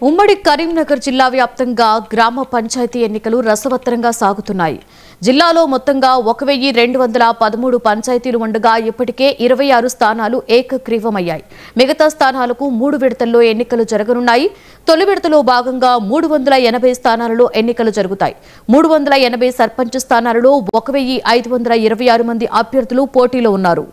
ఉమ్మడి కరీంనగర్ జిల్లా వ్యాప్తంగా గ్రామ పంచాయతీ ఎన్నికలు రసవత్తరంగా సాగుతున్నాయి. జిల్లాలో మొత్తంగా 1213 పంచాయతీలు ఉండగా ఇప్పటికే 26 స్థానాలు ఏకగ్రీవమయ్యాయి. మిగతా స్థానాలకు 3 విడతల్లో ఎన్నికలు జరగనున్నాయి. తొలి విడతలో భాగంగా 380 స్థానాలలో ఎన్నికలు జరుగుతాయి. 380 సర్పంచ్ స్థానాలలో 1526 మంది అభ్యర్థులు పోటీలో ఉన్నారు.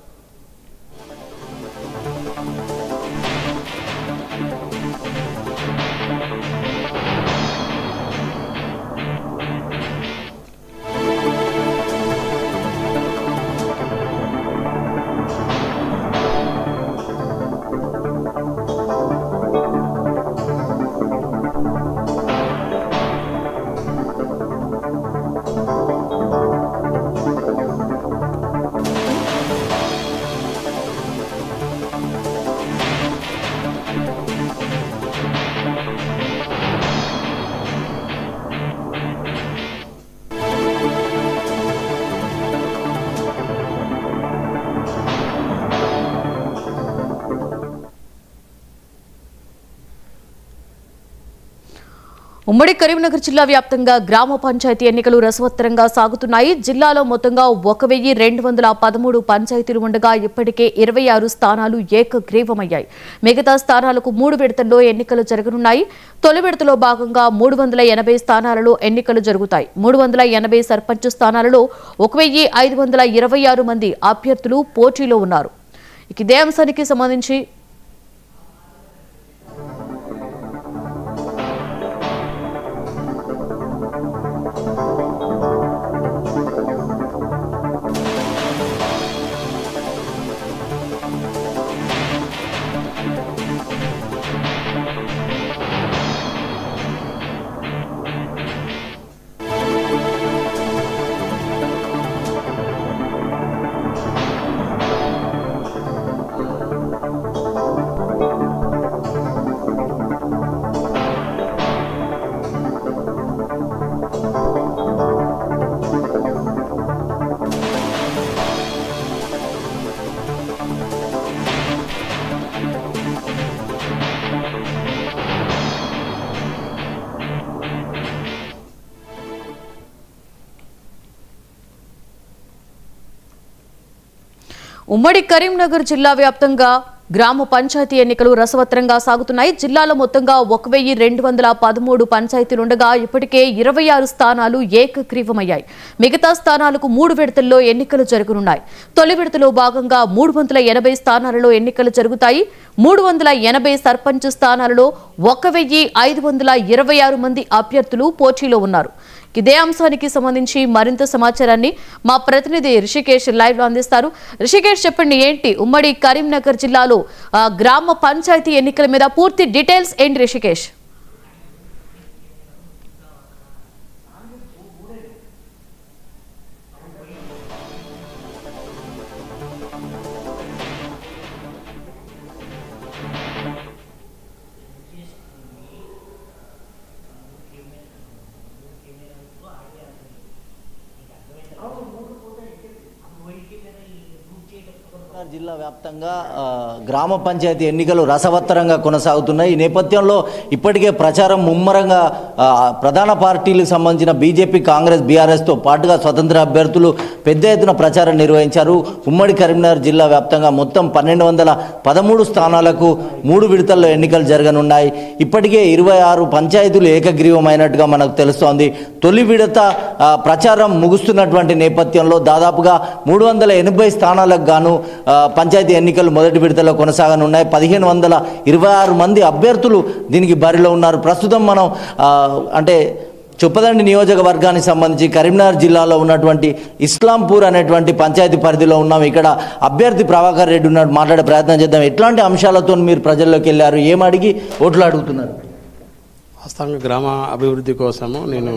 ఉమ్మడి కరీంనగర్ జిల్లా వ్యాప్తంగా గ్రామ పంచాయతీ ఎన్నికలు రసవత్తరంగా సాగుతున్నాయి. జిల్లాలో మొత్తంగా 1213 పంచాయతీలు ఉండగా ఇప్పటికే 26 స్థానాలు ఏకగ్రీవమయ్యాయి. మిగతా స్థానాలకు 3 విడతల్లో ఎన్నికలు జరగనున్నాయి. తొలి విడతలో భాగంగా 380 స్థానాలలో ఎన్నికలు జరుగుతాయి. 380 సర్పంచ్ స్థానాలలో 1526 మంది అభ్యర్థులు పోటీలో ఉన్నారు. ఇదే అంశానికి సంబంధించి ఉమ్మడి కరీంనగర్ జిల్లా వ్యాప్తంగా గ్రామ పంచాయతీ ఎన్నికలు రసవత్తరంగా సాగుతున్నాయి. జిల్లాలో మొత్తంగా 1213 పంచాయతీలుండగా ఇప్పటికే 26 స్థానాలు ఏకగ్రీవమయ్యాయి. మిగతా స్థానాలకు 3 విడతల్లో ఎన్నికలు జరగనున్నాయి. తొలి విడతలో భాగంగా 380 స్థానాలలో ఎన్నికలు జరుగుతాయి. 380 సర్పంచ్ స్థానాలలో 1526 మంది అభ్యర్థులు పోటీలో ఉన్నారు. ఇదే అంశానికి సంబంధించి మరింత సమాచారాన్ని మా ప్రతినిధి రిషికేష్ లైవ్ లో అందిస్తారు. రిషికేష్, చెప్పండి, ఏంటి ఉమ్మడి కరీంనగర్ జిల్లాలో గ్రామ పంచాయతీ ఎన్నికల మీద పూర్తి డీటెయిల్స్ ఏంటి రిషికేష్? జిల్లా వ్యాప్తంగా గ్రామ పంచాయతీ ఎన్నికలు రసవత్తరంగా కొనసాగుతున్నాయి. ఈ నేపథ్యంలో ఇప్పటికే ప్రచారం ముమ్మరంగా ప్రధాన పార్టీలకు సంబంధించిన బీజేపీ, కాంగ్రెస్, బీఆర్ఎస్తో పాటుగా స్వతంత్ర అభ్యర్థులు పెద్ద ఎత్తున ప్రచారం నిర్వహించారు. ఉమ్మడి కరీంనగర్ జిల్లా వ్యాప్తంగా మొత్తం 1213 స్థానాలకు 3 విడతల్లో ఎన్నికలు జరగనున్నాయి. ఇప్పటికే 26 పంచాయతీలు ఏకగ్రీవమైనట్టుగా మనకు తెలుస్తోంది. తొలి విడత ప్రచారం ముగుస్తున్నటువంటి నేపథ్యంలో దాదాపుగా 380 స్థానాలకు గాను పంచాయతీ ఎన్నికలు మొదటి విడతలో కొనసాగనున్నాయి. 1526 మంది అభ్యర్థులు దీనికి బరిలో ఉన్నారు. ప్రస్తుతం మనం అంటే చొప్పదండి నియోజకవర్గానికి సంబంధించి కరీంనగర్ జిల్లాలో ఉన్నటువంటి ఇస్లాంపూర్ అనేటువంటి పంచాయతీ పరిధిలో ఉన్నాం. ఇక్కడ అభ్యర్థి ప్రభాకర్ రెడ్డి ఉన్నాడు, మాట్లాడే ప్రయత్నం చేద్దాం. ఎట్లాంటి అంశాలతో మీరు ప్రజల్లోకి వెళ్ళారు, ఏమడిగి ఓట్లు అడుగుతున్నారు? వాస్తవంగా గ్రామ అభివృద్ధి కోసము నేను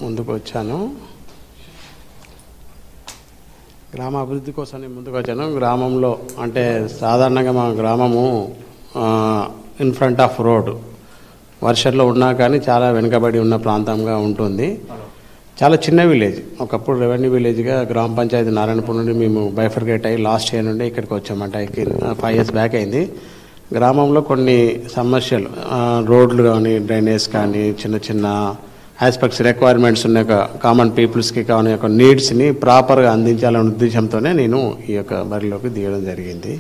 ముందుకు వచ్చాను. గ్రామ అభివృద్ధి కోసం నేను ముందుకు వచ్చాను. గ్రామంలో అంటే సాధారణంగా మా గ్రామము ఇన్ ఫ్రంట్ ఆఫ్ రోడ్, వర్షంలో ఉన్నా కానీ చాలా వెనుకబడి ఉన్న ప్రాంతంగా ఉంటుంది. చాలా చిన్న విలేజ్. ఒకప్పుడు రెవెన్యూ విలేజ్గా గ్రామ పంచాయతీ నారాయణపూర్ నుండి మేము బైఫర్గేట్ అయ్యి లాస్ట్ ఇయర్ నుండి ఇక్కడికి వచ్చామంట. 5 years బ్యాక్ అయింది. గ్రామంలో కొన్ని సమస్యలు, రోడ్లు కానీ, డ్రైనేజ్ కానీ, చిన్న చిన్న ఆస్పెక్ట్స్ రిక్వైర్మెంట్స్ ఉన్న కామన్ పీపుల్స్కి కాని యొక్క నీడ్స్ని ప్రాపర్గా అందించాలనే ఉద్దేశంతోనే నేను ఈ యొక్క బరిలోకి దిగడం జరిగింది.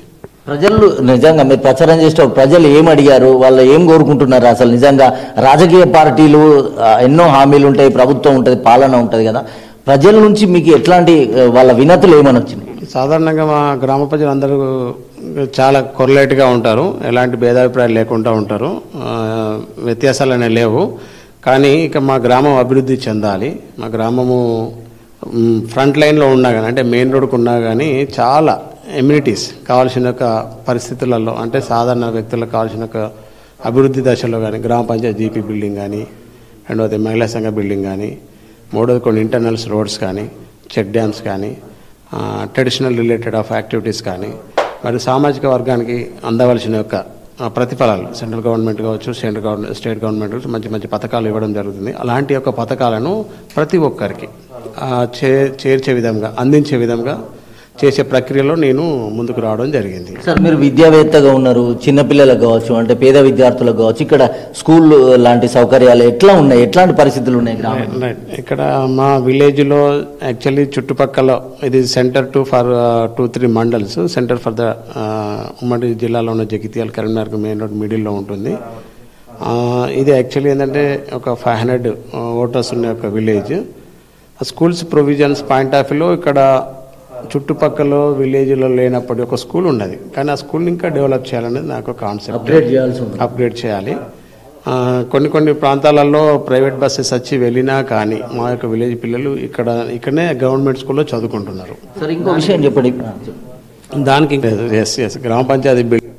ప్రజలు నిజంగా మీరు ప్రచారం చేసే ప్రజలు ఏం అడిగారు, వాళ్ళు ఏం కోరుకుంటున్నారు? అసలు నిజంగా రాజకీయ పార్టీలు ఎన్నో హామీలు ఉంటాయి, ప్రభుత్వం ఉంటుంది, పాలన ఉంటుంది కదా, ప్రజల నుంచి మీకు ఎట్లాంటి వాళ్ళ వినతులు ఏమని వచ్చినాయి? సాధారణంగా మా గ్రామ ప్రజలందరూ చాలా కొరలేట్గా ఉంటారు, ఎలాంటి భేదాభిప్రాయాలు లేకుండా ఉంటారు, వ్యత్యాసాలు అనేవి లేవు. కానీ ఇక మా గ్రామం అభివృద్ధి చెందాలి, మా గ్రామము ఫ్రంట్ లైన్లో ఉన్నా కానీ, అంటే మెయిన్ రోడ్కు ఉన్నా కానీ చాలా ఎమ్యూనిటీస్ కావాల్సిన ఒక పరిస్థితులలో, అంటే సాధారణ వ్యక్తులకు కావాల్సిన ఒక అభివృద్ధి దశలో కానీ గ్రామ పంచాయతీ జీపీ బిల్డింగ్ కానీ, రెండవది మహిళా సంఘ బిల్డింగ్ కానీ, మూడవది కొన్ని ఇంటర్నల్స్ రోడ్స్ కానీ, చెక్ డ్యామ్స్ కానీ, ట్రెడిషనల్ రిలేటెడ్ ఆఫ్ యాక్టివిటీస్ కానీ, మరి సామాజిక వర్గానికి అందవలసిన యొక్క ప్రతిఫలాలు సెంట్రల్ గవర్నమెంట్ కావచ్చు, స్టేట్ గవర్నమెంట్ కావచ్చు, మంచి మంచి పథకాలు ఇవ్వడం జరుగుతుంది. అలాంటి యొక్క పథకాలను ప్రతి ఒక్కరికి చేర్చే విధంగా, అందించే విధంగా చేసే ప్రక్రియలో నేను ముందుకు రావడం జరిగింది. సార్, మీరు విద్యావేత్తగా ఉన్నారు, చిన్నపిల్లలకు కావచ్చు, అంటే పేద విద్యార్థులకు కావచ్చు, ఇక్కడ స్కూల్ లాంటి సౌకర్యాలు ఎట్లా ఉన్నాయి, ఎట్లాంటి పరిస్థితులు ఉన్నాయి గ్రామం? ఇక్కడ మా విలేజ్లో యాక్చువల్లీ చుట్టుపక్కల ఇది centre for 2-3 mandals, centre for the ఉమ్మడి జిల్లాలో ఉన్న జగిత్యాల, కరీంనగర్ మెయిన్ రోడ్ మిడిల్లో ఉంటుంది. ఇది యాక్చువల్లీ ఏంటంటే ఒక 500 ఓటర్స్ ఉన్న ఒక village. Schools provisions point of వ్యూలో ఇక్కడ చుట్టుపక్కల విలేజ్లో లేనప్పటి ఒక స్కూల్ ఉన్నది, కానీ ఆ స్కూల్ని ఇంకా డెవలప్ చేయాలనేది నాకు కాన్సెప్ట్. అప్గ్రేడ్ చేయాలి. కొన్ని ప్రాంతాలలో ప్రైవేట్ బస్సెస్ వచ్చి వెళ్ళినా కానీ మా యొక్క విలేజ్ పిల్లలు ఇక్కడనే గవర్నమెంట్ స్కూల్లో చదువుకుంటున్నారు. సార్, ఇంకో విషయం చెప్పండి. దానికి గ్రామ పంచాయతీ బిల్డింగ్